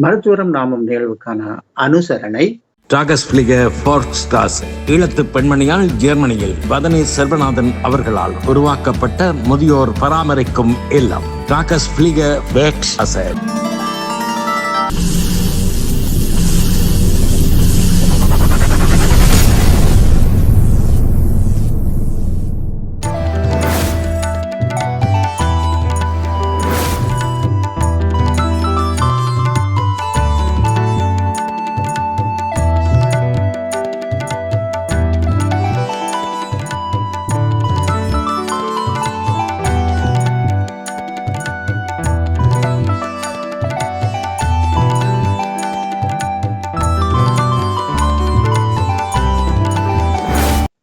மருத்துவரும் நாமும் நிகழ்வுக்கான அனுசரணை ஈழத்து பெண்மணியால் ஜெர்மனியில் வதனி செல்வநாதன் அவர்களால் உருவாக்கப்பட்ட முதியோர் பராமரிக்கும் இல்லம் டாகஸ் பிளிக வேக்ஸ்.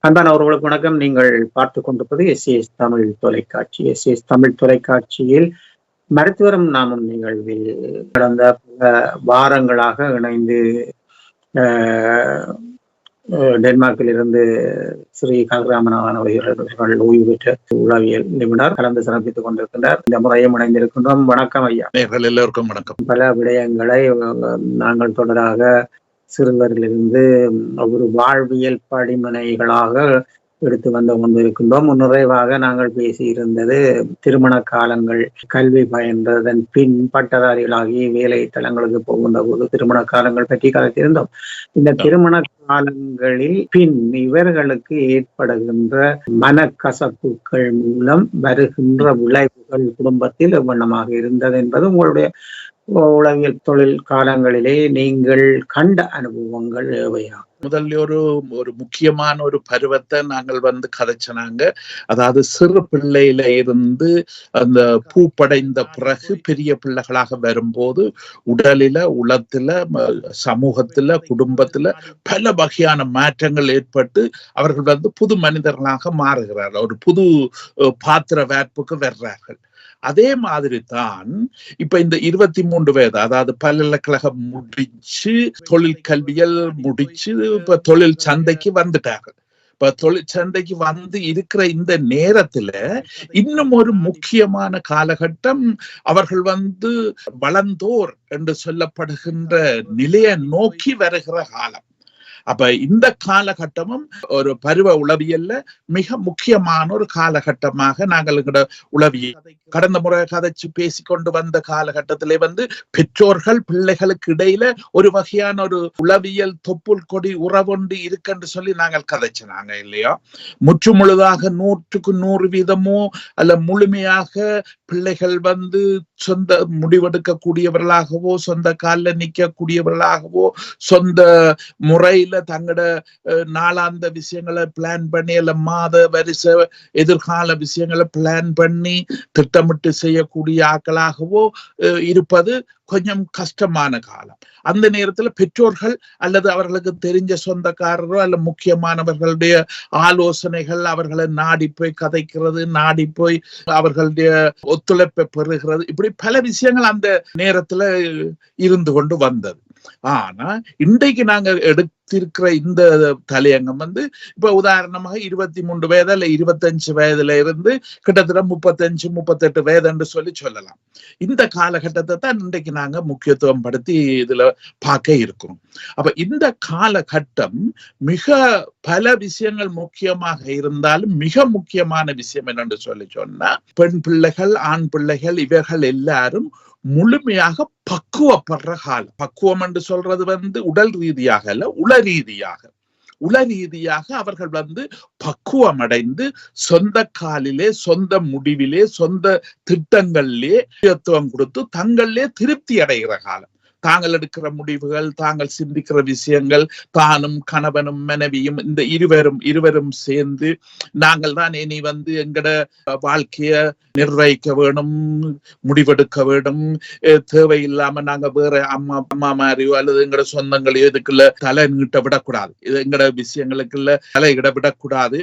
அன்பான அவர்களுக்கு வணக்கம். நீங்கள் பார்த்து கொண்டிருப்பது எஸ்ஏஎஸ் தமிழ் தொலைக்காட்சி. எஸ்ஏஎஸ் தமிழ் தொலைக்காட்சியில் மருத்துவரும் நாமும் நிகழ்வில் கடந்த பல வாரங்களாக இணைந்து டென்மார்க்கில் இருந்து ஸ்ரீ கதிராமநாதன் அவர்கள் ஓய்வு பெற்ற உளவியல் நிபுணர் கலந்து சிறப்பித்துக் கொண்டிருக்கின்றார். இந்த முறையும் இணைந்திருக்கின்றோம். வணக்கம் ஐயா. எல்லோருக்கும் வணக்கம். பல விடயங்களை நாங்கள் தொடராக சிறுவரிலிருந்து ஒரு வாழ்வியல் படிமனைகளாக எடுத்து வந்து கொண்டிருக்கின்றோம். நிறைவாக நாங்கள் பேசியிருந்தது திருமண காலங்கள், கல்வி பயின்றதன் பின் பட்டதாரிகளாகி வேலை தளங்களுக்கு போகின்ற போது திருமண காலங்கள் பற்றி கதைத்திருந்தோம். இந்த திருமண காலங்களில் பின் இவர்களுக்கு ஏற்படுகின்ற மனக்கசப்புகள் மூலம் வருகின்ற விளைவுகள் குடும்பத்தில் எவ்வண்ணமாக இருந்தது என்பது உங்களுடைய உளவியல் தொழில் காலங்களிலே நீங்கள் கண்ட அனுபவங்கள் எவையா? முதல்ல ஒரு முக்கியமான ஒரு பருவத்தை நாங்கள் கதைச்சனாங்க. அதாவது சிறு பிள்ளையில இருந்து அந்த பூப்படைந்த பிறகு பெரிய பிள்ளைகளாக வரும்போது உடலில, உளத்துல, சமூகத்துல, குடும்பத்துல பல வகையான மாற்றங்கள் ஏற்பட்டு அவர்கள் புது மனிதர்களாக மாறுகிறார்கள். ஒரு புது பாத்திர வேட்புக்கு வர்றார்கள். அதே மாதிரி தான் இப்ப இந்த 23 வயது, அதாவது பல்கலைக்கழகம் முடிச்சு தொழிற்கல்வியல் முடிச்சு இப்ப தொழில் சந்தைக்கு வந்துட்டார்கள். இப்ப தொழிற்சந்தைக்கு வந்து இருக்கிற இந்த நேரத்துல இன்னும் ஒரு முக்கியமான காலகட்டம், அவர்கள் வளர்ந்தோர் என்று சொல்லப்படுகின்ற நிலையை நோக்கி வருகிற காலம். அப்ப இந்த காலகட்டமும் ஒரு பருவ உளவியல்ல மிக முக்கியமான ஒரு காலகட்டமாக நாங்கள் உளவியல் கடந்த முறை கதைச்சு பேசிக்கொண்டு வந்த காலகட்டத்திலே பெற்றோர்கள் பிள்ளைகளுக்கு இடையில ஒரு வகையான ஒரு உளவியல் தொப்புள் கொடி உறவொண்டு இருக்குன்னு சொல்லி நாங்கள் கதைச்சினாங்க இல்லையா? முற்று முழுதாக 100க்கு 100% அல்ல முழுமையாக பிள்ளைகள் சொந்த முடிவெடுக்க கூடியவர்களாகவோ, சொந்த காலில் நிற்க கூடியவர்களாகவோ, சொந்த முறையில தங்களோட நாளாந்த விஷயங்களை பிளான் பண்ணி, அல்ல மாத வரிசை எதிர்கால விஷயங்களை பிளான் பண்ணி திட்டமிட்டு செய்யக்கூடிய ஆட்களாகவோ இருப்பது கொஞ்சம் கஷ்டமான காலம். அந்த நேரத்துல பெற்றோர்கள் அல்லது அவர்களுக்கு தெரிஞ்ச சொந்தக்காரரோ அல்ல முக்கியமானவர்களுடைய ஆலோசனைகள் அவர்களை நாடி போய் கதைக்கிறது, நாடி போய் அவர்களுடைய ஒத்துழைப்பை பெறுகிறது, இப்படி பல விஷயங்கள் அந்த நேரத்துல இருந்து கொண்டு வந்தது. ஆனா இன்றைக்கு நாங்க எடுத்திருக்கிற இந்த தலையங்கம் இப்ப உதாரணமாக 23 வயது அல்ல 25 வயதுல இருந்து கிட்டத்தட்ட 35, 38 வயது என்று சொல்லலாம். இந்த காலகட்டத்தை தான் இன்றைக்கு நாங்க முக்கியத்துவம் படுத்தி இதுல பார்க்க இருக்கிறோம். அப்ப இந்த காலகட்டம் மிக பல விஷயங்கள் முக்கியமாக இருந்தாலும் மிக முக்கியமான விஷயம் என்னென்று சொன்னா, பெண் பிள்ளைகள், ஆண் பிள்ளைகள் இவர்கள் எல்லாரும் முழுமையாக பக்குவப்படுற காலம். பக்குவம் என்று சொல்றது உடல் ரீதியாக அல்ல, உள ரீதியாக அவர்கள் பக்குவம் அடைந்து சொந்த காலிலே, சொந்த முடிவிலே, சொந்த திட்டங்களிலே முக்கியத்துவம் கொடுத்து தங்களிலே திருப்தி அடைகிற காலம். தாங்கள் எடுக்கிற முடிவுகள், தாங்கள் சிந்திக்கிற விஷயங்கள், தானும் கணவனும் மனைவியும் இந்த இருவரும் சேர்ந்து நாங்கள் தான் இனி எங்கட வாழ்க்கைய நிர்வகிக்க வேணும், முடிவெடுக்க வேணும், தேவையில்லாம நாங்க வேற அம்மா மாதிரியோ அல்லது எங்கட சொந்தங்களையோ இதுக்குள்ள தலை நீட்ட விடக்கூடாது, இது எங்கட விஷயங்களுக்குள்ள தலையிட விடக்கூடாது.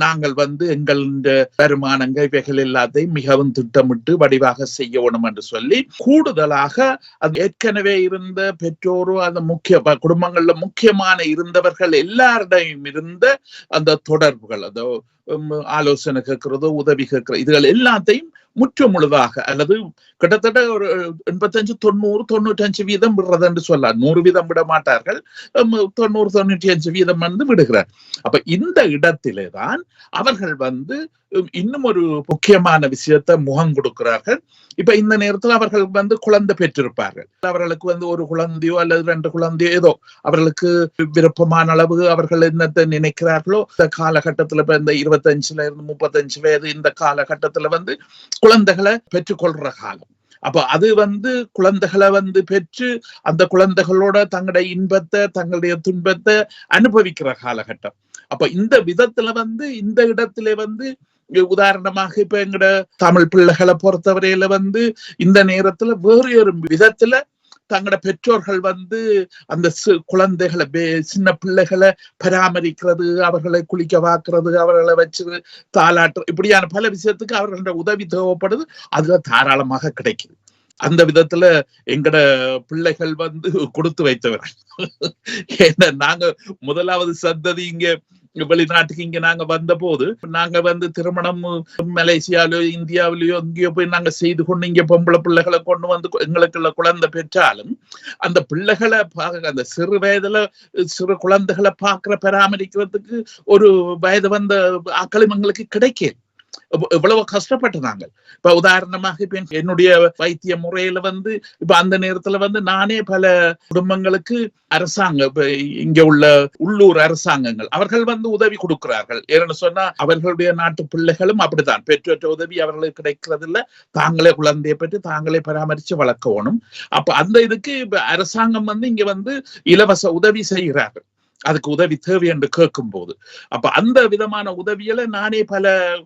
நாங்கள் எங்களுடைய வருமானங்கள் இவைகள் எல்லாத்தையும் மிகவும் திட்டமிட்டு வடிவாக செய்ய வேணும் என்று சொல்லி கூடுதலாக அது ஏற்கனவே இருந்த பெற்றோரோ அந்த முக்கிய குடும்பங்கள்ல முக்கியமான இருந்தவர்கள் எல்லாரிடையும் இருந்த அந்த தொடர்புகள், அதோ ஆலோசனை கேட்கிறதோ உதவி கேட்கிற இதுகள் எல்லாத்தையும் முற்று முழுதாக அல்லது கிட்டத்தட்ட ஒரு 85-90-95% விடுறது என்று சொல்லலாம். 100% விட மாட்டார்கள், 90-95% வந்து விடுகிறார். அப்ப இந்த இடத்திலேதான் அவர்கள் வந்து இன்னும் ஒரு முக்கியமான விஷயத்தை முகம் கொடுக்கிறார்கள். இப்ப இந்த நேரத்தில் அவர்கள் வந்து குழந்தை பெற்றிருப்பார்கள். அவர்களுக்கு வந்து ஒரு குழந்தையோ அல்லது 2 குழந்தையோ ஏதோ அவர்களுக்கு விருப்பமான அளவு அவர்கள் என்னத்தை நினைக்கிறார்களோ இந்த காலகட்டத்துல இப்ப இந்த 25 இருந்து 35 வயது இந்த காலகட்டத்துல வந்து குழந்தைகளை பெற்றுக்கொள்ற காலம். அப்ப அது வந்து குழந்தைகளை வந்து பெற்று அந்த குழந்தைகளோட தங்களுடைய இன்பத்தை தங்களுடைய துன்பத்தை அனுபவிக்கிற காலகட்டம். அப்ப இந்த விதத்துல வந்து இந்த இடத்துல வந்து உதாரணமாக இப்ப எங்கட தமிழ் பிள்ளைகளை பொறுத்தவரையில வந்து இந்த நேரத்துல வேறு ஒரு விதத்துல தங்களோட பெற்றோர்கள் வந்து அந்த குழந்தைகளை சின்ன பிள்ளைகளை பராமரிக்கிறது, அவர்களை குளிக்க வாக்குறது, அவர்களை வச்சு தாளாட்டு, இப்படியான பல விஷயத்துக்கு அவர்களோட உதவி தேவைப்படுது. அதுல தாராளமாக கிடைக்குது. அந்த விதத்துல எங்கட பிள்ளைகள் வந்து கொடுத்து வைத்தவர்கள். ஏன்னா நாங்க முதலாவது சந்ததி இங்க வெளிநாட்டுக்கு இங்க நாங்க வந்த போது நாங்க வந்து திருமணம் மலேசியாலோ இந்தியாவிலயோ எங்கேயோ போய் நாங்க செய்து கொண்டு இங்க பொம்பளை பிள்ளைகளை கொண்டு வந்து எங்களுக்குள்ள குழந்தை பெற்றாலும் அந்த பிள்ளைகளை அந்த சிறு வயதுல சிறு குழந்தைகளை பாக்குற பராமரிக்கிறதுக்கு ஒரு வயது வந்த ஆக்களும் எங்களுக்கு கிடைக்கல. இவ்வளவு கஷ்டப்பட்டுனாங்க. இப்ப உதாரணமாக இப்ப என்னுடைய வைத்திய முறையில வந்து இப்ப அந்த நேரத்துல வந்து நானே பல குடும்பங்களுக்கு அரசாங்கம் இப்ப இங்க உள்ள உள்ளூர் அரசாங்கங்கள் அவர்கள் வந்து உதவி கொடுக்கிறார்கள். ஏன்னு சொன்னா அவர்களுடைய நாட்டு பிள்ளைகளும் அப்படித்தான், பெற்றோற்ற உதவி அவர்களுக்கு கிடைக்கிறது இல்ல, தாங்களே குழந்தையை பெற்று தாங்களே பராமரிச்சு வளர்க்கணும். அப்ப அந்த இதுக்கு இப்ப அரசாங்கம் வந்து இங்க வந்து இலவச உதவி செய்கிறார்கள், அதுக்கு உதவி தேவை என்று கேட்கும் போது. அப்ப அந்த விதமான உதவிகளை நானே பல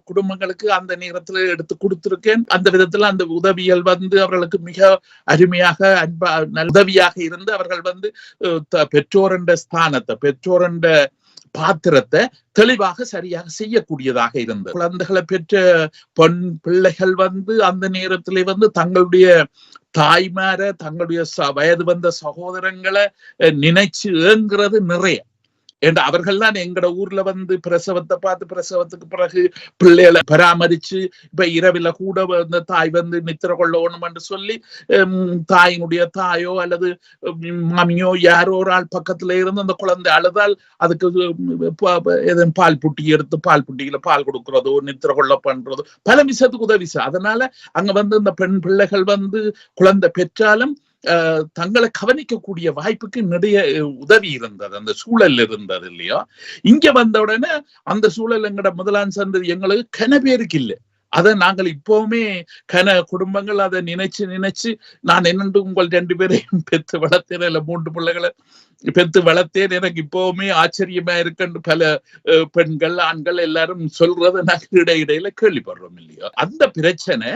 குடும்பங்களுக்கு அந்த நேரத்துல எடுத்து கொடுத்திருக்கேன். அந்த விதத்துல அந்த உதவிகள் வந்து அவர்களுக்கு மிக அருமையாக அன்பா உதவியாக இருந்து அவர்கள் வந்து பெற்றோரண்ட ஸ்தானத்தை பெற்றோரண்ட பாத்திரத்தை தெளிவாக சரியாக செய்யக்கூடியதாக இருந்தது. குழந்தைகளை பெற்ற பெண் பிள்ளைகள் வந்து அந்த நேரத்திலே வந்து தங்களுடைய தாய்மார தங்களுடைய வயது வந்த சகோதரங்களை நினைச்சு ஏங்குறது நிறைய. ஏன்னா அவர்கள் தான் எங்கட ஊர்ல வந்து பிரசவத்தை பார்த்து பிரசவத்துக்கு பிறகு பிள்ளைகளை பராமரிச்சு இப்ப இரவில கூட இந்த தாய் வந்து நித்திர கொள்ளணும் என்று சொல்லி தாயினுடைய தாயோ அல்லது மாமியோ யாரோ ஒரு ஆள் பக்கத்துல இருந்து அந்த குழந்தை அழுதால் அதுக்கு பால் புட்டி எடுத்து பால் புட்டியில பால் கொடுக்கறதோ நித்திர கொள்ள பண்றதோ பல விஷயத்துக்கு உதவி. அதனால அங்க வந்து இந்த பெண் பிள்ளைகள் வந்து குழந்தை பெற்றாலும் தங்களை கவனிக்கக்கூடிய வாய்ப்புக்கு நிறைய உதவி இருந்தது, அந்த சூழல் இருந்தது இல்லையா. இங்க வந்த உடனே அந்த சூழல் எங்கட முதலாம் சந்ததி எங்களுக்கு கன பேருக்கு இல்லை. அதை நாங்கள் இப்பவுமே குடும்பங்கள் அதை நினைச்சு நான் என்னென்று உங்கள் 2 பேரையும் பெத்து வளர்த்தேன், இல்ல 3 பிள்ளைகளை பெத்து வளர்த்தேன், எனக்கு இப்பவுமே ஆச்சரியமா இருக்குன்னு பல பெண்கள் ஆண்கள் எல்லாரும் சொல்றதை நாங்கள் இடையில கேள்விப்படுறோம் இல்லையா. அந்த பிரச்சனை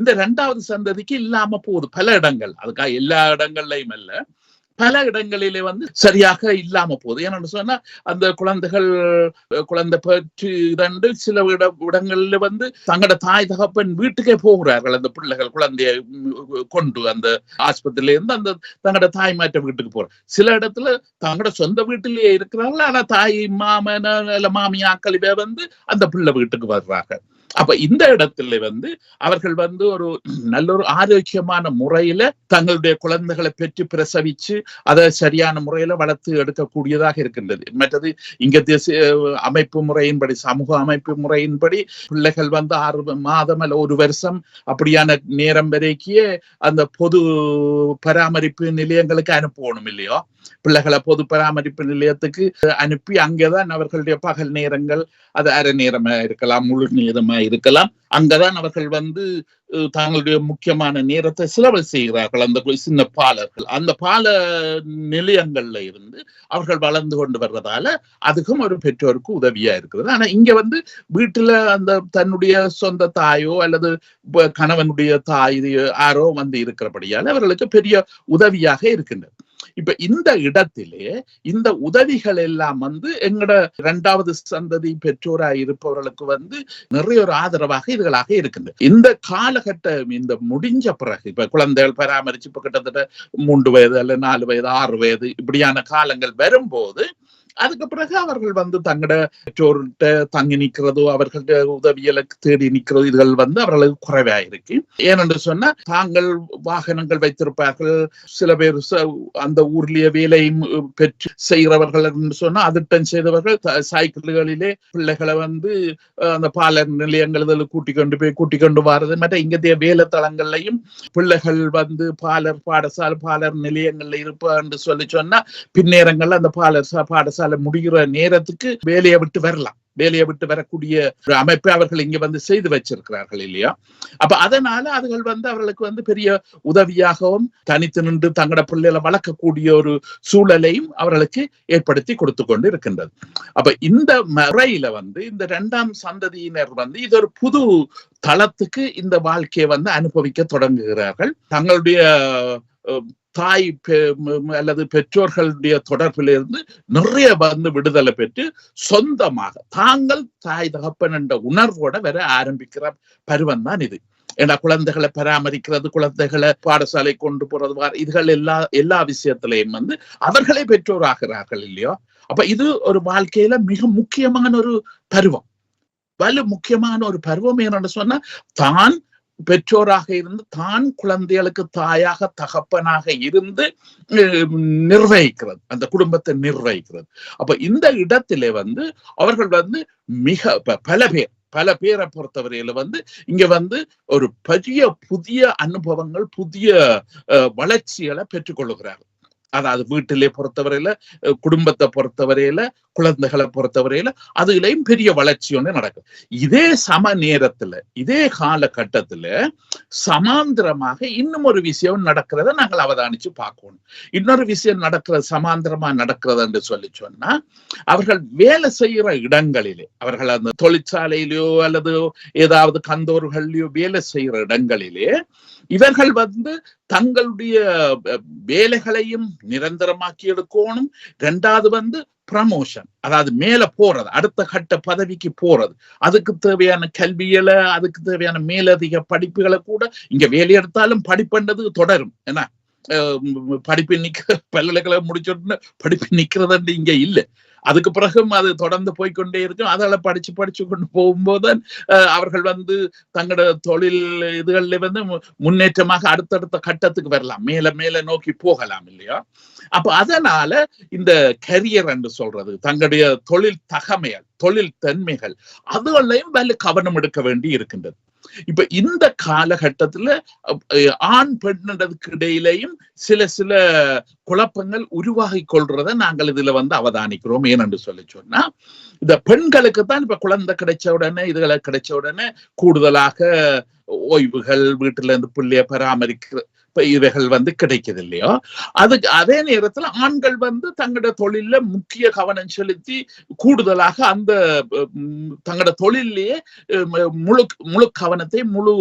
இந்த 2வது சந்ததிக்கு இல்லாம போகுது பல இடங்கள். அதுக்காக எல்லா இடங்கள்லயும் அல்ல, பல இடங்களிலே வந்து சரியாக இல்லாம போகுது. ஏன்னு சொன்னா அந்த குழந்தை பெற்று 2 சில இடங்கள்ல வந்து தங்களோட தாய் தகப்பன் வீட்டுக்கே போகிறார்கள். அந்த பிள்ளைகள் குழந்தைய கொண்டு அந்த ஆஸ்பத்திரியில இருந்து அந்த தங்களோட தாய் மாற்ற வீட்டுக்கு போற. சில இடத்துல தங்களோட சொந்த வீட்டிலேயே இருக்கிறார்கள், ஆனா தாய் மாமன இல்ல மாமியாக்கள் வந்து அந்த பிள்ளை வீட்டுக்கு வர்றாங்க. அப்ப இந்த இடத்துல வந்து அவர்கள் வந்து ஒரு நல்ல ஒரு ஆரோக்கியமான முறையில தங்களுடைய குழந்தைகளை பெற்று பிரசவிச்சு அதை சரியான முறையில வளர்த்து எடுக்கக்கூடியதாக இருக்கின்றது. மற்றது இங்க அமைப்பு முறையின்படி சமூக அமைப்பு முறையின்படி பிள்ளைகள் வந்து 6 மாதம் அல்ல 1 வருஷம் அப்படியான நேரம் வரைக்கே அந்த பொது பராமரிப்பு நிலையங்களுக்கு அனுப்பணும் இல்லையோ. பிள்ளைகளை பொது பராமரிப்பு நிலையத்துக்கு அனுப்பி அங்கேதான் அவர்களுடைய பகல் நேரங்கள், அது அரை நேரமா இருக்கலாம் முழு நேரமா இருக்கலாம், அங்கதான் அவர்கள் வந்து தங்களுடைய முக்கியமான நேரத்தை செலவு செய்கிறார்கள். அந்த சின்ன பாலர்கள் அந்த பால நிலையங்கள்ல இருந்து அவர்கள் வளர்ந்து கொண்டு வர்றதால அதுக்கும் ஒரு பெற்றோருக்கு உதவியா இருக்கிறது. ஆனா இங்க வந்து வீட்டுல அந்த தன்னுடைய சொந்த தாயோ அல்லது கணவனுடைய தாய் யாரோ வந்து இருக்கிறபடியால் அவர்களுக்கு பெரிய உதவியாக இருக்கின்றது. இப்ப இந்த இடத்திலே இந்த உதவிகள் எல்லாம் வந்து எங்கட 2வது சந்ததி பெற்றோராய் இருப்பவர்களுக்கு வந்து நிறைய ஒரு ஆதரவாக இதுகளாக இருக்கின்றது. இந்த காலகட்டம் இந்த முடிஞ்ச பிறகு இப்ப குழந்தைகள் பராமரிச்சு இப்ப கிட்டத்தட்ட 3 வயது அல்ல 4 வயது 6 வயது இப்படியான காலங்கள் வரும்போது அதுக்கு பிறகு அவர்கள் தங்களோட பெற்றோர்கிட்ட தங்கி நிற்கிறதோ அவர்கள்ட்ட உதவியலுக்கு தேடி நிற்கிறதோ இதுகள் அவர்களுக்கு குறைவா இருக்கு. ஏனென்று சொன்னா தாங்கள் வாகனங்கள் வைத்திருப்பார்கள். சில பேர் அந்த ஊர்லயே வேலையும் பெற்று செய்கிறவர்கள் என்று சொன்னா அதிட்டம் செய்தவர்கள் சைக்கிள்களிலே பிள்ளைகளை அந்த பாலர் நிலையங்கள் கூட்டி கொண்டு வாரது மற்ற இங்கத்தைய வேலை தளங்கள்லையும் பிள்ளைகள் பாலர் நிலையங்கள்ல இருப்பா என்று சொன்னா பின்னேரங்கள்ல அந்த பாடசாலை முடிகிற நேரத்துக்கு வேலையை விட்டு வரக்கூடிய ஒரு அமைப்பை அவர்கள் இங்க செய்து வச்சிருக்கிறார்கள் இல்லையா. அப்ப அதனால அதுகள் அவர்களுக்கு பெரிய உதவியாகவும் தனித்து நின்று தங்களோட பிள்ளைகளை வளர்க்கக்கூடிய ஒரு சூழலையும் அவர்களுக்கு ஏற்படுத்தி கொடுத்து கொண்டு இருக்கின்றது. அப்ப இந்த முறையில இந்த இரண்டாம் சந்ததியினர் இது ஒரு புது தளத்துக்கு இந்த வாழ்க்கையை அனுபவிக்க தொடங்குகிறார்கள். தங்களுடைய தாய் அல்லது பெற்றோர்களுடைய தொடர்பிலிருந்து நிறைய விடுதலை பெற்று சொந்தமாக தாங்கள் தாய் தகப்பன் என்ற உணர்வோட வர ஆரம்பிக்கிற பருவம் தான் இது. ஏன்னா குழந்தைகளை பராமரிக்கிறது, குழந்தைகளை பாடசாலை கொண்டு போறது, இதுகள் எல்லா விஷயத்திலையும் அவர்களே பெற்றோராகிறார்கள் இல்லையோ. அப்ப இது ஒரு வாழ்க்கையில மிக முக்கியமான ஒரு பருவம், முக்கியமான ஒரு பருவம். என்னன்னு சொன்னா தான் பெற்றோராக இருந்து தான் குழந்தைகளுக்கு தாயாக தகப்பனாக இருந்து நிர்வகிக்கிறது, அந்த குடும்பத்தை நிர்வகிக்கிறது. அப்ப இந்த இடத்திலே அவர்கள் மிக பல பேரை பொறுத்தவரையில இங்க ஒரு புதிய அனுபவங்கள், புதிய வளர்ச்சிகளை பெற்றுக்கொள்ளுகிறார்கள். அதாவது வீட்டிலே பொறுத்தவரையில, குடும்பத்தை பொறுத்தவரையில, குழந்தைகளை பொறுத்தவரையில அதுலயும் பெரிய வளர்ச்சி ஒன்று நடக்கும். இதே சம நேரத்துல, இதே காலகட்டத்துல சமாந்திரமாக இன்னும் ஒரு விஷயம் நடக்கிறத நாங்கள் அவதானிச்சு பார்க்கணும். இன்னொரு விஷயம் சமாந்திரமா நடக்கிறது என்று சொன்னா, அவர்கள் வேலை செய்யற இடங்களிலே, அவர்கள் அந்த தொழிற்சாலையிலயோ அல்லது ஏதாவது கந்தோர்களையோ வேலை செய்யற இடங்களிலே இவர்கள் தங்களுடைய வேலைகளையும் நிரந்தரமாக்கி எடுக்கணும். இரண்டாவது ப்ரமோஷன், அதாவது மேல போறது, அடுத்த கட்ட பதவிக்கு போறது, அதுக்கு தேவையான கல்விகளை, அதுக்கு தேவையான மேலதிக படிப்புகளை கூட இங்க வேலை எடுத்தாலும் படிப்புன்றது தொடரும். ஏன்னா படிப்பு பல்கலைக்கழகம் முடிச்சோன்னு படிப்பு நிக்கிறதுன்னு இங்க இல்லை. அதுக்கு பிறகும் அது தொடர்ந்து போய்கொண்டே இருக்கும். அதெல்லாம் படிச்சு கொண்டு போகும்போது அவர்கள் தங்களோட தொழில் இதுகள்ல முன்னேற்றமாக அடுத்தடுத்த கட்டத்துக்கு வரலாம், மேல நோக்கி போகலாம் இல்லையா. அப்ப அதனால இந்த கரியர் என்று சொல்றது, தங்களுடைய தொழில் தகமைகள், தொழில் தன்மைகள், அதுகளையும் கவனம் எடுக்க வேண்டி இருக்கின்றது. இப்ப இந்த காலகட்டத்துல ஆண் பெண்ணுக்கு இடையிலேயும் சில குழப்பங்கள் உருவாகி கொள்றத நாங்கள் இதுல அவதானிக்கிறோம். ஏனென்று சொன்னா, இந்த பெண்களுக்கு தான் இப்ப குழந்தை கிடைச்ச உடனே, இதுகளை கிடைச்ச உடனே கூடுதலாக ஓய்வுகள், வீட்டுல இருந்து பிள்ளைய பராமரிக்கிற இவைகள் கிடைக்குது இல்லையோ. அதுக்கு அதே நேரத்துல ஆண்கள் தங்களோட தொழில முக்கிய கவனம் செலுத்தி கூடுதலாக அந்த தங்களோட தொழிலேயே முழு கவனத்தையும் முழு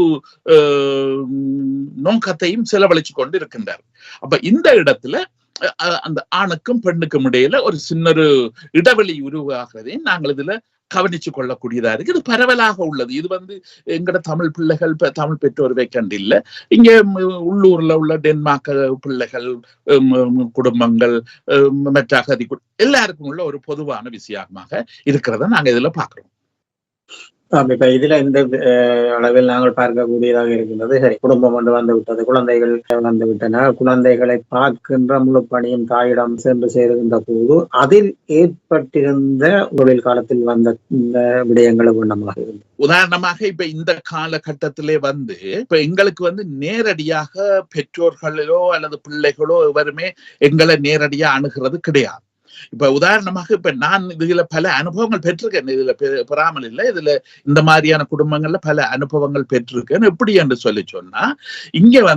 நோக்கத்தையும் செலவழிச்சு கொண்டு இருக்கின்றார். அப்ப இந்த இடத்துல அந்த ஆணுக்கும் பெண்ணுக்கும் இடையில ஒரு சின்ன இடைவெளி உருவாகிறதையும் நாங்கள் இதுல கவனிச்சு கொள்ளக்கூடியதா இருக்கு. இது பரவலாக உள்ளது. இது எங்கட தமிழ் பிள்ளைகள், தமிழ் பெற்றோர் வைக்கண்டு இல்ல, இங்க உள்ளூர்ல உள்ள டென்மார்க் பிள்ளைகள், குடும்பங்கள், மற்ற அகதி எல்லாருக்கும் உள்ள ஒரு பொதுவான விஷயமாக இருக்கிறத நாங்க இதுல பாக்குறோம். இப்ப இதுல இந்த அளவில் நாங்கள் பார்க்கக்கூடியதாக இருக்கின்றது. சரி, குடும்பம் வந்து விட்டது, குழந்தைகள் வந்து விட்டன. குழந்தைகளை பார்க்கின்ற முழு பணியும் தாயிடம் சென்று சேருகின்ற போது அதில் ஏற்பட்டிருந்த தொழில் காலத்தில் வந்த இந்த விடயங்களை குணமாக இருந்தது. உதாரணமாக இப்ப இந்த காலகட்டத்திலே இப்ப எங்களுக்கு நேரடியாக பெற்றோர்களோ அல்லது பிள்ளைகளோ எவருமே எங்களை நேரடியா அணுகிறது கிடையாது. இப்ப உதாரணமாக இப்ப நான் இதுல பல அனுபவங்கள் பெற்றிருக்கேன், இதுல பெறாமல் இல்லை, இதுல இந்த மாதிரியான குடும்பங்கள்ல பல அனுபவங்கள் பெற்றிருக்கேன். எப்படி என்று சொன்னா, இங்க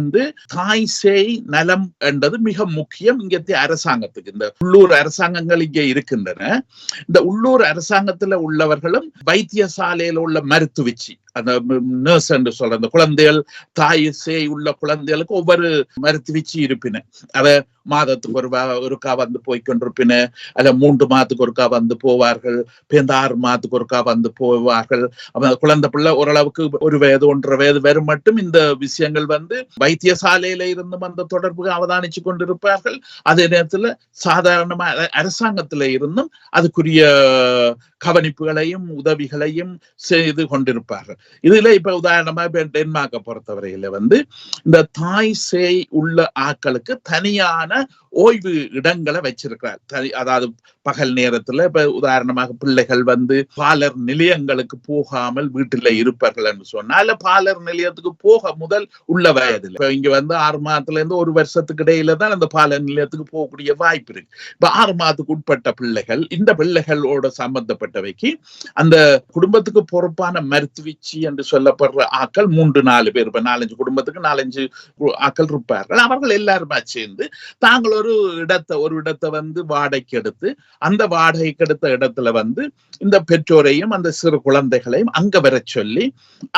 தாய் சேய் நலம் என்றது மிக முக்கியம். இங்க அரசாங்கத்துக்கு, இந்த உள்ளூர் அரசாங்கங்கள் இங்க இருக்கின்றன. இந்த உள்ளூர் அரசாங்கத்துல உள்ளவர்களும் வைத்தியசாலையில உள்ள மருத்துவச்சி, அந்த நர்ஸ் என்று சொல்ற அந்த குழந்தைகள் தாய் சேய் உள்ள குழந்தைகளுக்கு ஒவ்வொரு மருத்துவச்சி இருப்பின. அத மாதத்துக்கு ஒருக்கா வந்து போய்கொண்டிருப்பின, அல்ல 3 மாதத்துக்கு ஒருக்கா வந்து போவார்கள், 6 மாதத்துக்கு ஒருக்கா வந்து போவார்கள். குழந்தை பிள்ளை ஓரளவுக்கு 1 வயது 1.5 வயது வரும் மட்டும் இந்த விஷயங்கள் வந்து வைத்தியசாலையில இருந்தும் அந்த தொடர்பு அவதானிச்சு கொண்டிருப்பார்கள். அதே நேரத்துல சாதாரணமா அரசாங்கத்தில இருந்தும் அதுக்குரிய கவனிப்புகளையும் உதவிகளையும் செய்து கொண்டிருப்பார்கள். இதுல இப்ப உதாரணமா டென்மார்க்கை பொறுத்தவரையில வந்து இந்த தாய் சேய் உள்ள ஆட்களுக்கு தனியான ஓய்வு இடங்களை வச்சிருக்கிறார். அதாவது பகல் நேரத்துல இப்ப உதாரணமாக பிள்ளைகள் வந்து பாலர் நிலையங்களுக்கு போகாமல் வீட்டுல இருப்பார்கள் என்று சொன்னால் பாலர் நிலையத்துக்கு போக முதல் உள்ள வயதுல இப்ப இங்க வந்து 6 மாதத்துல இருந்து 1 வருஷத்துக்கு இடையில தான் அந்த பாலர் நிலையத்துக்கு போகக்கூடிய வாய்ப்பு இருக்கு. இப்ப 6 மாதத்துக்கு உட்பட்ட பிள்ளைகள், இந்த பிள்ளைகளோட சம்பந்தப்பட்டவைக்கு அந்த குடும்பத்துக்கு பொறுப்பான மருத்துவச்சி என்று சொல்லப்படுற ஆக்கள் 3-4 பேர், இப்ப 4-5 குடும்பத்துக்கு 4-5 ஆக்கள் இருப்பார்கள். அவர்கள் எல்லாருமே சேர்ந்து தாங்கள் ஒரு இடத்தை வந்து வாடகைக்கு எடுத்து அந்த வாடகைக்கு எடுத்த இடத்துல வந்து இந்த பெற்றோரையும் அந்த சிறு குழந்தைகளையும் அங்க வர சொல்லி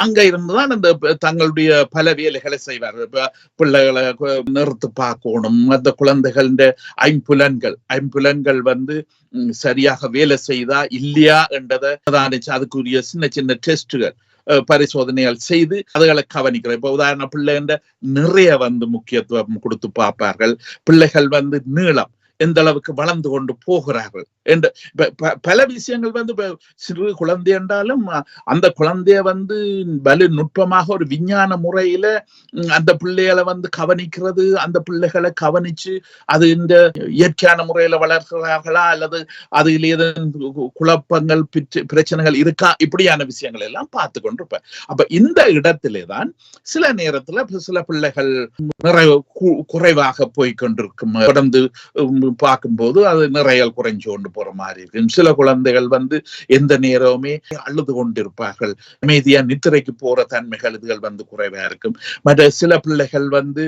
அங்க இருந்துதான் அந்த தங்களுடைய பல வேலைகளை செய்வார்கள். இப்ப பிள்ளைகளை நிறுத்து பார்க்கணும், அந்த குழந்தைகளின் ஐம்புலன்கள் வந்து சரியாக வேலை செய்தா இல்லையா என்றதை அதுக்குரிய சின்ன சின்ன டெஸ்டுகள் பரிசோதனைகள் செய்து அதுகளை கவனிக்கிறோம். இப்ப உதாரண பிள்ளைன்ற நிறைய வந்து முக்கியத்துவம் கொடுத்து பார்ப்பார்கள். பிள்ளைகள் வந்து நீளம் எந்த அளவுக்கு வளர்ந்து கொண்டு போகிறார்கள் என்று பல விஷயங்கள் வந்து சிறு குழந்தை என்றாலும் அந்த குழந்தைய வந்து வலு நுட்பமாக ஒரு விஞ்ஞான முறையில அந்த பிள்ளைகளை வந்து கவனிக்கிறது, அந்த பிள்ளைகளை கவனிச்சு அது இந்த இயற்கையான முறையில வளர்க்கிறார்களா அல்லது அதில் ஏதேனும் குழப்பங்கள் பிரச்சனைகள் இருக்கா, இப்படியான விஷயங்கள் எல்லாம் பார்த்து கொண்டிருப்பேன். அப்ப இந்த இடத்திலேதான் சில நேரத்துல சில பிள்ளைகள் குறைவாக போய்கொண்டிருக்கும். தொடர்ந்து பார்க்கும்போது அது நிறைய குறைஞ்சு கொண்டு போற மாதிரி இருக்கு. சில குழந்தைகள் வந்து எந்த நேரமுமே அழுது கொண்டிருப்பார்கள். அமைதியா நித்திரைக்கு போற தன்மைகள் இதுகள் வந்து குறைவா இருக்கும். மற்ற சில பிள்ளைகள் வந்து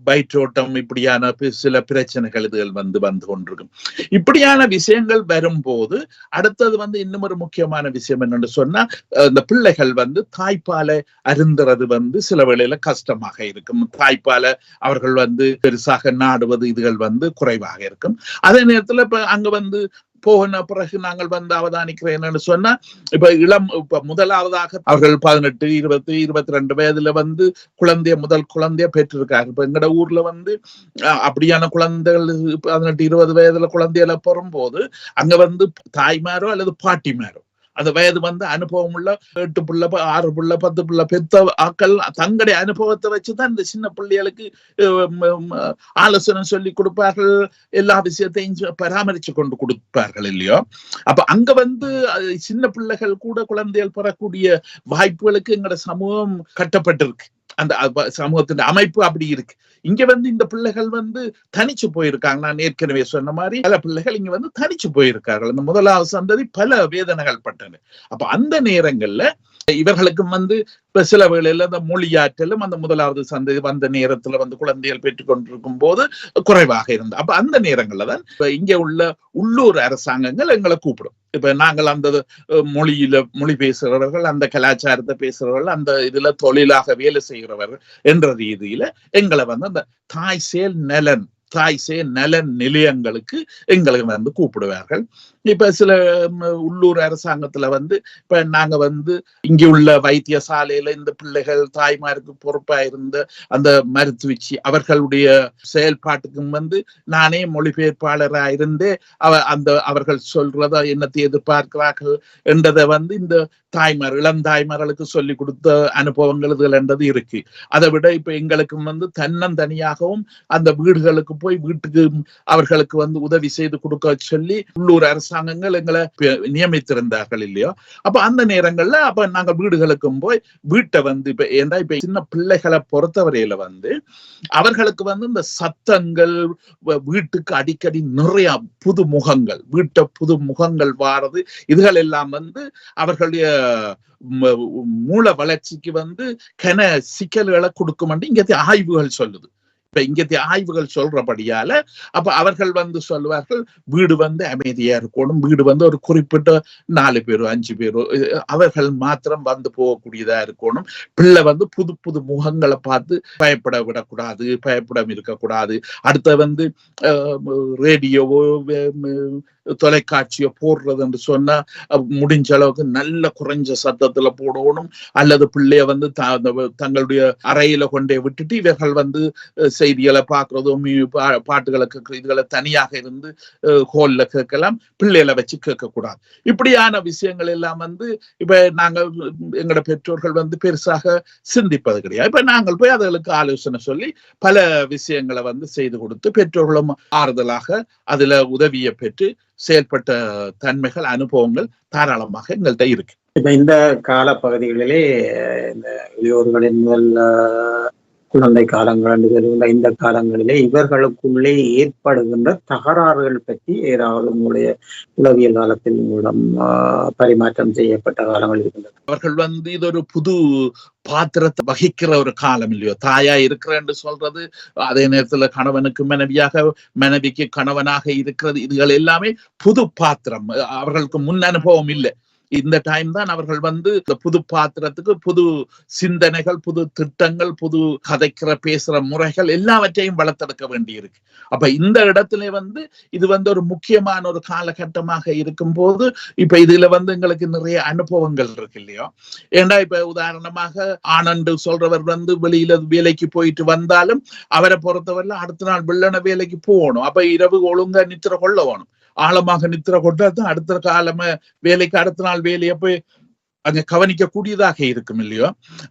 வயிற்றோட்டம் இப்படியான சில பிரச்சனைகள் இதுகள் வந்து கொண்டிருக்கும். இப்படியான விஷயங்கள் வரும்போது அடுத்தது வந்து இன்னும் ஒரு முக்கியமான விஷயம் என்னன்னு சொன்னா, இந்த பிள்ளைகள் வந்து தாய்ப்பாலை அருந்துறது வந்து சில வேளையில கஷ்டமாக இருக்கும். தாய்ப்பாலை அவர்கள் வந்து பெருசாக நாடுவது இதுகள் வந்து குறைவாக இருக்கும். அதே நேரத்துல இப்ப அங்க வந்து போன பிறகு நாங்கள் வந்து அவதானிக்கிறேன் என்னன்னு சொன்னா, இப்ப முதலாவதாக அவர்கள் 18, 20, 22 வயதுல வந்து முதல் குழந்தைய பெற்றிருக்காங்க. இப்ப எங்கட ஊர்ல வந்து அப்படியான குழந்தைகள் 18, 20 வயதுல குழந்தைகளை பெறும்போது அங்க வந்து தாய்மாரோ அல்லது பாட்டிமாரோ அந்த வயது வந்து அனுபவம் உள்ள 8 பிள்ளை 6 பிள்ளை 10 பிள்ளை பெத்த ஆக்கள் தங்களுடைய அனுபவத்தை வச்சுதான் இந்த சின்ன பிள்ளைகளுக்கு ஆலோசனை சொல்லி கொடுப்பார்கள், எல்லா விஷயத்தையும் பராமரிச்சு கொண்டு கொடுப்பார்கள் இல்லையோ. அப்ப அங்க வந்து சின்ன பிள்ளைகள் கூட குழந்தைகள் பெறக்கூடிய வாய்ப்புகளுக்கு எங்களோட சமூகம் கட்டப்பட்டிருக்கு. அந்த சமூகத்தின் அமைப்பு அப்படி இருக்கு. இங்க வந்து இந்த பிள்ளைகள் வந்து தனிச்சு போயிருக்காங்க. நான் ஏற்கனவே சொன்ன மாதிரி பல பிள்ளைகள் இங்க வந்து தனிச்சு போயிருக்கார்கள். இந்த முதலாவது சந்ததி பல வேதனைகள் பட்டன. அப்ப அந்த நேரங்கள்ல இவர்களுக்கும் வந்து சில வேளையில அந்த மொழியாற்றலும் அந்த முதலாவது சந்ததி வந்த நேரத்துல வந்து குழந்தைகள் பெற்றுக் கொண்டிருக்கும் போது குறைவாக இருந்தது. அப்ப அந்த நேரங்கள்ல தான் இங்க உள்ள உள்ளூர் அரசாங்கங்கள் எங்களை கூப்பிடும். இப்ப நாங்கள் அந்த மொழி பேசுகிறவர்கள், அந்த கலாச்சாரத்தை பேசுகிறவர்கள், அந்த இதுல தொழிலாக வேலை செய்கிறவர்கள் என்ற ரீதியில எங்களை வந்து அந்த தாய் சேய் நலன் நிலையங்களுக்கு எங்களுக்கு வந்து கூப்பிடுவார்கள். இப்ப சில உள்ளூர் அரசாங்கத்துல வந்து இப்ப நாங்க வந்து இங்க உள்ள வைத்தியசாலையில இந்த பிள்ளைகள் தாய்மாருக்கு பொறுப்பா இருந்த அந்த மருத்துவச்சி அவர்களுடைய செயல்பாட்டுக்கும் வந்து நானே மொழிபெயர்ப்பாளரா இருந்தே அவர்கள் சொல்றத என்னத்தை எதிர்பார்க்கிறார்கள் என்றதை வந்து இந்த இளந்தாய்மார்களுக்கு சொல்லி கொடுத்த அனுபவங்கள் இதுகள் என்றது இருக்கு. அதை விட இப்ப எங்களுக்கும் வந்து தன்னந்தனியாகவும் அந்த வீடுகளுக்கு போய் வீட்டுக்கு அவர்களுக்கு வந்து உதவி செய்து கொடுக்க சொல்லி உள்ளூர் அரசாங்கங்கள் எங்களை நியமித்திருந்தார்கள் இல்லையோ. அப்ப அந்த நேரங்கள்ல அப்ப நாங்க வீடுகளுக்கும் போய் வீட்டை வந்து இப்ப சின்ன பிள்ளைகளை பொறுத்தவரையில வந்து அவர்களுக்கு வந்து இந்த சத்தங்கள் வீட்டுக்கு அடிக்கடி நிறைய புது முகங்கள் வாரது இதுகள் எல்லாம் வந்து அவர்களுடைய மூல வளர்ச்சிக்கு வந்து சிக்கல்களை கொடுக்கும் இங்க ஆய்வுகள் சொல்லுது. இப்ப இங்கத்திய ஆய்வுகள் சொல்றபடியால அப்ப அவர்கள் வந்து சொல்லுவார்கள் வீடு வந்து அமைதியா இருக்கணும், வீடு வந்து ஒரு குறிப்பிட்ட 4 பேரோ 5 பேரோ அவர்கள் மாத்திரம் வந்து போகக்கூடியதா இருக்கணும், பிள்ளை வந்து புது புது முகங்களை பார்த்து பயப்பட விடக்கூடாது, பயப்படம் இருக்கக்கூடாது. அடுத்த வந்து ரேடியோவோ தொலைக்காட்சியோ போடுறது என்று சொன்னா முடிஞ்ச அளவுக்கு நல்ல குறைஞ்ச சத்தத்துல போடணும், அல்லது பிள்ளைய வந்து தங்களுடைய அறையில கொண்டே விட்டுட்டு இவர்கள் வந்து செய்திகளை பார்க்கறதோ பாட்டுகளை கேட்கறது இதுகளை தனியாக இருந்து ஹோல்ல கேட்கலாம், பிள்ளைகளை வச்சு கேட்கக்கூடாது. இப்படியான விஷயங்கள் எல்லாம் வந்து இப்ப நாங்கள் எங்களோட பெற்றோர்கள் வந்து பெருசாக சிந்திப்பது கிடையாது. இப்ப நாங்கள் போய் அதுகளுக்கு ஆலோசனை சொல்லி பல விஷயங்களை வந்து செய்து கொடுத்து பெற்றோர்களும் ஆறுதலாக அதுல உதவியை பெற்று செயல்பட்ட தன்மைகள் அனுபவங்கள் தாராளமாக எங்கள்கிட்ட இருக்கு. இப்ப இந்த கால பகுதிகளிலே இந்த இளையோர்களின் முதல் குழந்தை காலங்கள் என்று சொல்லுகின்ற இந்த காலங்களிலே இவர்களுக்குள்ளே ஏற்படுகின்ற தகராறுகள் பற்றி ஏதாவது உங்களுடைய உளவியல் காலத்தில் மூலம் பரிமாற்றம் செய்யப்பட்ட காலங்கள் இருக்கின்றன? அவர்கள் வந்து இது ஒரு புது பாத்திரத்தை வகிக்கிற ஒரு காலம் இல்லையோ, தாயா இருக்கிறேன்னு சொல்றது, அதே நேரத்துல கணவனுக்கு மனைவியாக, மனைவிக்கு கணவனாக இருக்கிறது, இதுகள் எல்லாமே புது பாத்திரம், அவர்களுக்கு முன் அனுபவம் இல்லை. இந்த டைம் தான் அவர்கள் வந்து இந்த புது பாத்திரத்துக்கு புது சிந்தனைகள், புது திட்டங்கள், புது கதைக்கிற பேசுற முறைகள் எல்லாவற்றையும் வளர்த்தெடுக்க வேண்டி இருக்கு. அப்ப இந்த இடத்துல வந்து இது வந்து ஒரு முக்கியமான ஒரு காலகட்டமாக இருக்கும் போது இப்ப இதுல வந்து எங்களுக்கு நிறைய அனுபவங்கள் இருக்கு இல்லையோ. ஏண்டா இப்ப உதாரணமாக ஆனண்டு சொல்றவர் வந்து வெளியில வேலைக்கு போயிட்டு வந்தாலும் அவரை பொறுத்தவரை அடுத்த நாள் வெள்ளன வேலைக்கு போகணும். அப்ப இரவு ஒழுங்கா நித்திர கொள்ள வேணும், ஆழமாக நித்திர கொண்டாதான் அடுத்த காலமா வேலைக்கு அடுத்த நாள் வேலையை போய் அங்க கவனிக்க கூடியதாக இருக்கும் இல்லையோ.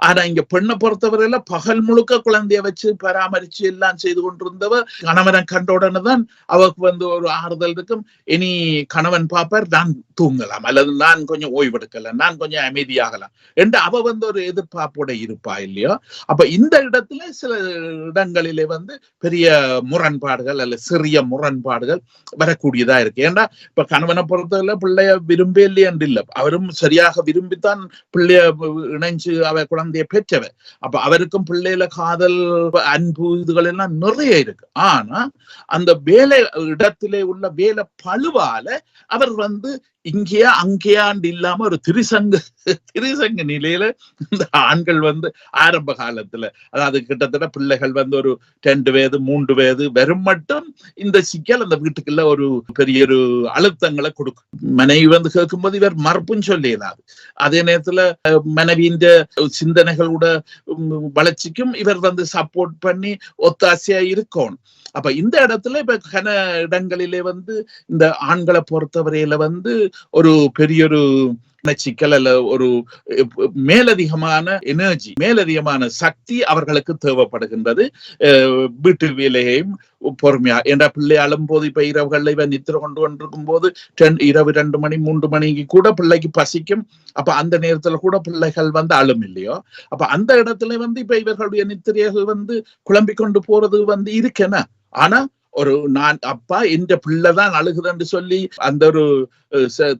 ஆனா இங்க பெண்ணை பொறுத்தவரையில பகல் முழுக்க குழந்தைய வச்சு பராமரிச்சு எல்லாம் செய்து கொண்டிருந்தவ கணவனை கண்ட உடனே தான் அவருக்கு வந்து ஒரு ஆறுதல் இருக்கும், இனி கணவன் பாப்பார், நான் தூங்கலாம், அல்லது நான் கொஞ்சம் ஓய்வெடுக்கலாம், நான் கொஞ்சம் அமைதியாகலாம் என்று அவ வந்து ஒரு எதிர்பார்ப்போட இருப்பா இல்லையோ. அப்ப இந்த இடத்துல சில இடங்களிலே வந்து பெரிய முரண்பாடுகள் அல்ல சிறிய முரண்பாடுகள் வரக்கூடியதா இருக்கு. ஏன்னா இப்ப கணவனை பொறுத்தவரை பிள்ளைய விரும்பே இல்லையன்று இல்லை, அவரும் சரியாக விரும்பி தான் பிள்ளைய இணைஞ்சு அவ குழந்தைய பெற்றவ. அப்ப அவருக்கும் பிள்ளையில காதல், அன்பு இதுகள் எல்லாம் நிறைய இருக்கு. ஆனா அந்த வேலை இடத்திலே உள்ள வேலை பழுவால அவர் வந்து இங்கேயா அங்கேயாண்டு இல்லாம ஒரு திரிசங்க நிலையில இந்த ஆண்கள் வந்து ஆரம்ப காலத்துல, அதாவது கிட்டத்தட்ட பிள்ளைகள் வந்து ஒரு 2 வயது 3 வயது வரும் மட்டும் இந்த சிக்கல் அந்த வீட்டுக்குள்ள ஒரு பெரிய ஒரு அழுத்தங்களை கொடுக்கும். மனைவி வந்து கேட்கும்போது இவர் மறுப்புன்னு சொல்லிடாது, அதே நேரத்துல மனைவியின் சிந்தனைகளோட வளர்ச்சிக்கும் இவர் வந்து சப்போர்ட் பண்ணி ஒத்தாசையா இருக்கணும். அப்ப இந்த இடத்துல இப்ப கன இடங்களிலே வந்து இந்த ஆண்களை பொறுத்தவரையில வந்து ஒரு பெரிய ஒரு சிக்கல் அல்ல ஒரு மேலதிகமான எனர்ஜி, மேலதிகமான சக்தி அவர்களுக்கு தேவைப்படுகின்றது. வீட்டு வேலையையும் பொறுமையா என்ற பிள்ளை அழும் போது இப்ப இரவுகள்ல இவன் நித்திர கொண்டிருக்கும் போது இரவு 2 மணி 3 மணிக்கு கூட பிள்ளைக்கு பசிக்கும். அப்ப அந்த நேரத்துல கூட பிள்ளைகள் வந்து அழும் இல்லையோ. அப்ப அந்த இடத்துல வந்து இப்ப இவர்களுடைய நித்திரைகள் வந்து குழம்பிக் கொண்டு போறது வந்து இருக்கேன்னா, ஆனா ஒரு நான் அப்பா என்ற பிள்ளைதான் அழுகுதுன்னு சொல்லி அந்த ஒரு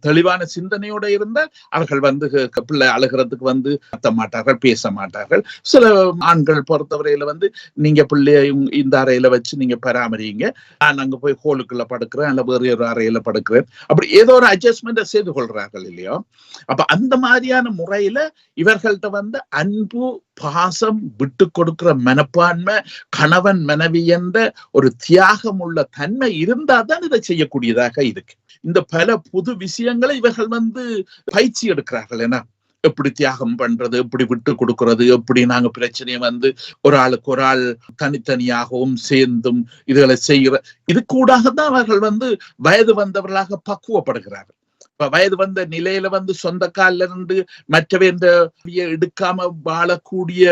தெளிவான சிந்தனையோட இருந்தால் அவர்கள் வந்து பிள்ளை அழுகிறதுக்கு வந்து கத்த மாட்டார்கள், பேச மாட்டார்கள். சில ஆண்கள் பொறுத்தவரையில வந்து நீங்க பிள்ளைய இந்த அறையில வச்சு நீங்க பராமரிங்க, நான் அங்க போய் ஹோலுக்குள்ள படுக்கிறேன் அல்ல வேறு ஒரு அறையில படுக்கிறேன், அப்படி ஏதோ ஒரு அட்ஜஸ்ட்மெண்ட் செய்து கொள்றார்கள் இல்லையோ. அப்ப அந்த மாதிரியான முறையில இவர்கள்ட்ட வந்து அன்பு, பாசம், விட்டு கொடுக்கிற மனப்பான்மை, கணவன் மனைவி என்ற ஒரு தியாகம் உள்ள தன்மை இருந்தா தான் இதை செய்யக்கூடியதாக இருக்கு. இந்த பல புது விஷயங்களை இவர்கள் வந்து பயிற்சி எடுக்கிறார்கள். ஏன்னா எப்படி தியாகம் பண்றது, எப்படி விட்டு கொடுக்கறது, எப்படி நாங்க பிரச்சனையை வந்து ஒரு ஆளுக்கு ஒரு ஆள் தனித்தனியாகவும் சேர்ந்தும் இதுகளை செய்கிற இது கூடாகத்தான் அவர்கள் வந்து வயது வந்தவர்களாக பக்குவப்படுகிறார்கள். இப்ப வயது வந்த நிலையில வந்து சொந்த காலில இருந்து மற்றவை எடுக்காம வாழக்கூடிய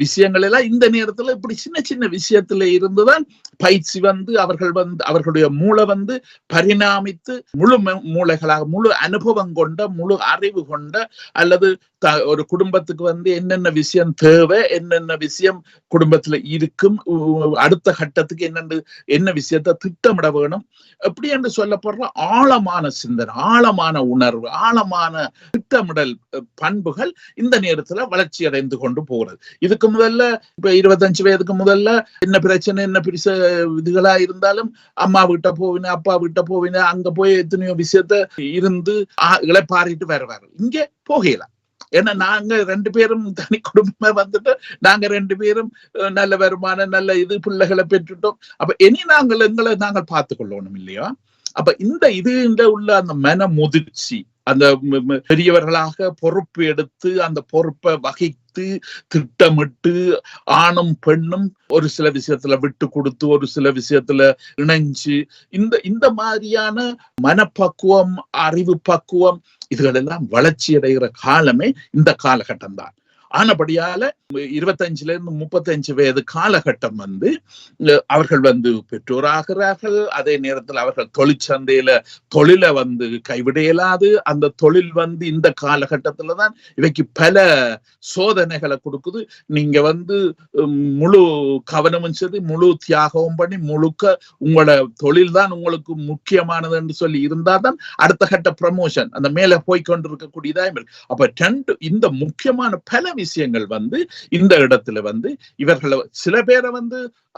விஷயங்கள் எல்லாம் இந்த நேரத்துல இப்படி சின்ன சின்ன விஷயத்துல இருந்துதான் பயிற்சி வந்து அவர்கள் வந்து அவர்களுடைய மூளை வந்து பரிணாமித்து முழு மூளைகளாக, முழு அனுபவம் கொண்ட, முழு அறிவு கொண்ட, அல்லது ஒரு குடும்பத்துக்கு வந்து என்னென்ன விஷயம் தேவை, என்னென்ன விஷயம் குடும்பத்துல இருக்கும், அடுத்த கட்டத்துக்கு என்ன விஷயத்த திட்டமிட வேணும், எப்படி என்று சொல்லப்படுற ஆழமான சிந்தனை, ஆழமான ஆழமான உணர்வு, ஆழமான திட்டமிடல் பண்புகள் இந்த நேரத்துல வளர்ச்சி அடைந்து கொண்டு போகிறது. இதுக்கு முதல்ல இப்ப 25 வயதுக்கு முதல்ல என்ன பிரச்சனை, என்ன பிரிச இதுகளா இருந்தாலும் அம்மா வீட்ட போவின, அப்பா வீட்ட போவின, அங்க போய் எத்தனையோ விஷயத்த இருந்து இளைப்பாரிட்டு வருவாரு. இங்கே போகலாம். ஏன்னா நாங்க 2 பேரும் தனி குடும்பமா வந்துட்டு நாங்க 2 பேரும் நல்ல வருமானம், நல்ல இது பிள்ளைகளை பெற்றுட்டோம். அப்ப இனி எங்களை நாங்கள் பார்த்துக் கொள்ளணும் இல்லையா? அப்ப இந்த உள்ள அந்த மன முதிர்ச்சி, அந்த பெரியவர்களாக பொறுப்பு எடுத்து அந்த பொறுப்பை வகித்து திட்டமிட்டு ஆணும் பெண்ணும் ஒரு சில விஷயத்துல விட்டு கொடுத்து ஒரு சில விஷயத்துல இணைஞ்சு இந்த மாதிரியான மனப்பக்குவம், அறிவு பக்குவம் இதுகள் எல்லாம் வளர்ச்சி அடைகிற காலமே இந்த காலகட்டம் தான். ஆனபடியால 25 இருந்து 35 வயது காலகட்டம் அவர்கள் பெற்றோராகிறார்கள். அதே நேரத்தில் அவர்கள் தொழிற்சந்தையில தொழிலை கைவிட இயலாது. அந்த தொழில் இந்த காலகட்டத்துலதான் இவைக்கு பல சோதனைகளை கொடுக்குது. நீங்க முழு கவனமும் செய்து முழு தியாகமும் பண்ணி முழுக்க உங்களோட தொழில் தான் உங்களுக்கு முக்கியமானது என்று சொல்லி இருந்தாதான் அடுத்த கட்ட ப்ரமோஷன் அந்த மேல போய்கொண்டிருக்கக்கூடியதா இருக்கு. அப்ப இந்த முக்கியமான பல விஷயங்கள் இந்த இடத்துல இவர்களை சில பேரை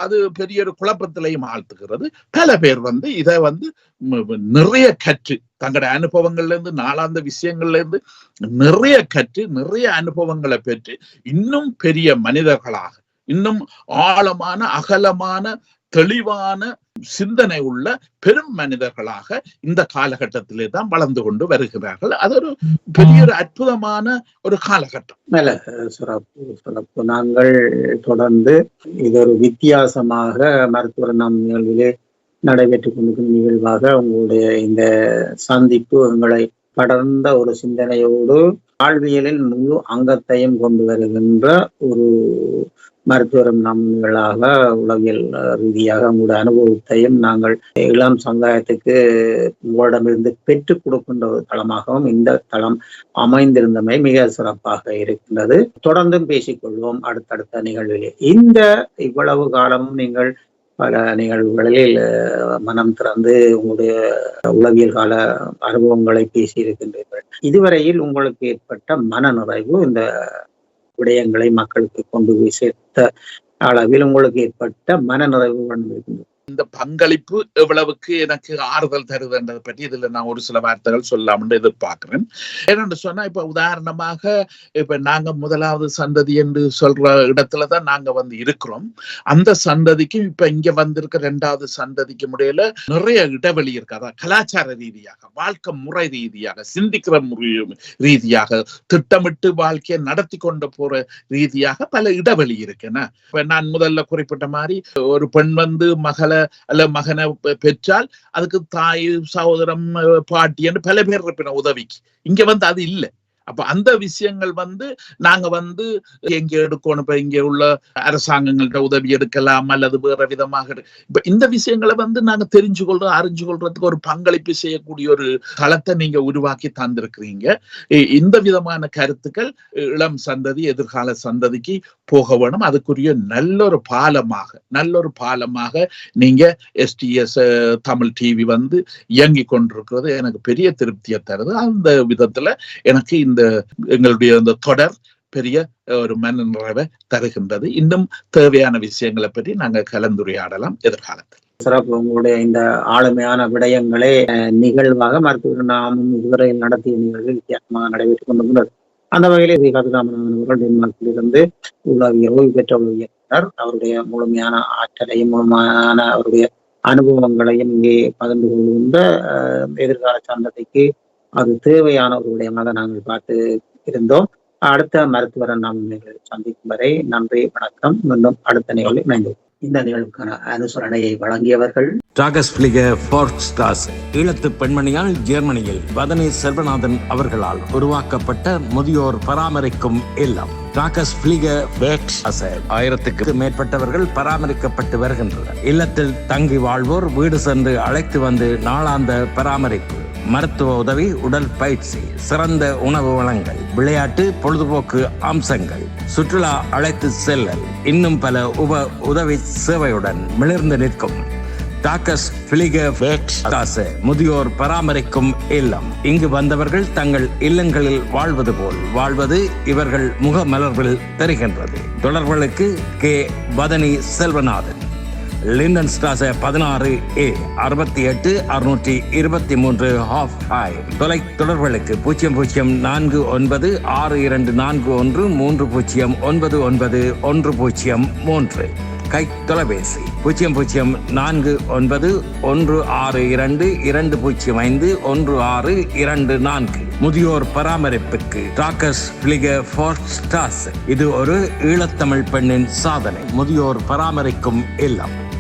அது பெரிய ஒரு குழப்பத்திலையும் ஆழ்த்துகிறது. பல பேர் இதை நிறைய கற்று தங்களோட அனுபவங்கள்ல இருந்து நாளாந்த விஷயங்கள்ல இருந்து நிறைய கற்று நிறைய அனுபவங்களை பெற்று இன்னும் பெரிய மனிதர்களாக, இன்னும் ஆழமான அகலமான தெளிவான சிந்தனை உள்ள பெரும் மனிதர்களாக இந்த காலகட்டத்திலே தான் வளர்ந்து கொண்டு வருகிறார்கள். அது ஒரு பெரிய ஒரு அற்புதமான ஒரு காலகட்டம். சிறப்பு. நாங்கள் தொடர்ந்து இது ஒரு வித்தியாசமாக மருத்துவர் நம் நிகழ்விலே நடைபெற்றுக் கொண்டிருக்கும் நிகழ்வாக உங்களுடைய இந்த சந்திப்பு எங்களை படர்ந்த ஒரு சிந்தனையோடு வாழ்வியலில் முழு அங்கத்தையும் கொண்டு வருகின்ற ஒரு மருத்துவரும் நம்மளாக உளவியல் ரீதியாக உங்களுடைய அனுபவத்தையும் நாங்கள் இளம் சமுதாயத்துக்கு உங்களிடமிருந்து பெற்றுக் கொடுக்கின்ற ஒரு தளமாகவும் இந்த தளம் அமைந்திருந்தமை மிக சிறப்பாக இருக்கின்றது. தொடர்ந்தும் பேசிக்கொள்வோம் அடுத்தடுத்த நிகழ்விலே. இவ்வளவு காலமும் நீங்கள் பல நிகழ்வுகளில் மனம் திறந்து உங்களுடைய உளவியல் கால அனுபவங்களை பேசியிருக்கின்றீர்கள். இதுவரையில் உங்களுக்கு ஏற்பட்ட மன நிறைவு, இந்த விடயங்களை மக்களுக்கு கொண்டு போய் சேர்த்த அளவில் உங்களுக்கு ஏற்பட்ட மன நிறைவு இருக்கின்றது. இந்த பங்களிப்பு எவ்வளவுக்கு எனக்கு ஆறுதல் தருதுன்றதை பற்றி இதுல நான் ஒரு சில வார்த்தைகள் சொல்லலாம்னு எதிர்பார்க்கிறேன். ஏன்னு சொன்னா இப்ப உதாரணமாக இப்ப நாங்க முதலாவது சந்ததி என்று சொல்ற இடத்துலதான் நாங்க இருக்கிறோம். அந்த சந்ததிக்கு இப்ப இங்க வந்திருக்க 2வது சந்ததிக்கு முடியல நிறைய இடைவெளி இருக்கு. அதான் கலாச்சார ரீதியாக, வாழ்க்கை முறை ரீதியாக, சிந்திக்கிற ரீதியாக, திட்டமிட்டு வாழ்க்கையை நடத்தி கொண்டு போற ரீதியாக பல இடைவெளி இருக்குன்னா. இப்ப நான் முதல்ல குறிப்பிட்ட மாதிரி ஒரு பெண் மகளை அல்ல மகனை பெற்றால் அதுக்கு தாய், சகோதரம், பாட்டி என்று பல பேர் இருப்பின உதவிக்கு. இங்க அது இல்லை. அப்ப அந்த விஷயங்கள் நாங்க எங்க எடுக்கணும், இப்ப இங்க உள்ள அரசாங்கங்கள்ட்ட உதவி எடுக்கலாம் அல்லது வேற விதமாக இப்ப இந்த விஷயங்களை நாங்க தெரிஞ்சு கொள்றோம், அறிஞ்சு கொள்றதுக்கு ஒரு பங்களிப்பு செய்யக்கூடிய ஒரு தளத்தை நீங்க உருவாக்கி தந்திருக்கிறீங்க. இந்த விதமான கருத்துக்கள் இளம் சந்ததி, எதிர்கால சந்ததிக்கு போக வேணும். அதுக்குரிய நல்ல ஒரு பாலமாக நீங்க STS தமிழ் டிவி இயங்கி கொண்டிருக்கிறது எனக்கு பெரிய திருப்தியை தருது. அந்த விதத்துல எனக்கு இந்த எங்களுடைய இந்த தொடர் பெரிய ஒரு மன நிறைவை தருகின்றது. இன்னும் தேவையான விஷயங்களை பற்றி நாங்கள் கலந்துரையாடலாம் எதிர்காலத்தில். சிறப்பு. உங்களுடைய இந்த ஆளுமையான விடயங்களே நிகழ்வாக மருத்துவர் நாமும் இதுவரையில் நடத்திய நிகழ்வு வித்தியாசமாக நடைபெற்றுக் கொண்டிருந்தது. அந்த வகையில் கதிராமநாதன் அவர்கள் டென்மார்க்கிலிருந்து ஓய்வு பெற்ற உளவியலாளர். அவருடைய முழுமையான ஆற்றலையும் முழுமையான அவருடைய அனுபவங்களையும் இங்கே பகிர்ந்து கொள்கின்ற எதிர்கால சந்ததிக்கு அது தேவையான ஒரு விடயமாக நாங்கள் பார்த்து இருந்தோம். அடுத்த மருத்துவரை நாம் சந்திக்கும் வரை நன்றி, வணக்கம். மீண்டும் அடுத்த நிகழ்வில் இணைந்தோம். இந்த நிகழ்வுக்கான அனுசரணையை வழங்கியவர்கள் ஈழத்து பெண்மணியால் ஜெர்மனியில் வதனி செல்வநாதன் அவர்களால் உருவாக்கப்பட்ட முதியோர் பராமரிக்கும் இல்லம். 1000க்கு மேற்பட்டவர்கள் பராமரிக்கப்பட்டு வருகின்றனர். இல்லத்தில் தங்கி வாழ்வோர் வீடு சென்று அழைத்து வந்து நாளாந்த பராமரிப்பு, மருத்துவ உதவி, உடல் பயிற்சி, சிறந்த உணவு வளங்கள், விளையாட்டு, பொழுதுபோக்கு அம்சங்கள், சுற்றுலா அழைத்து செல்லல், இன்னும் பல உதவி சேவையுடன் மிளிர்ந்து நிற்கும் டாக்கஸ் பிளிகர் முதியோர் பராமரிக்கும் இல்லம். இங்கு வந்தவர்கள் தங்கள் இல்லங்களில் வாழ்வது போல் வாழ்வது இவர்கள் முகமலர்வில் தெரிகின்றது. தொடர்புகளுக்கு கே. பதனி செல்வநாதன், லிண்டன் ஸ்ட்ராச 16A 68 623 ஹாஃப் ஹை. தொலை தொடர்புகளுக்கு 004041309913. கை தொலைபேசி 004162205124. முதியோர் பராமரிப்புக்கு டாக்கஸ் பிளிகர் ஃபோர்ஸ்ட்ராஸ். இது ஒரு ஈழத்தமிழ் பெண்ணின் சாதனை. முதியோர் பராமரிக்கும் இல்லம்.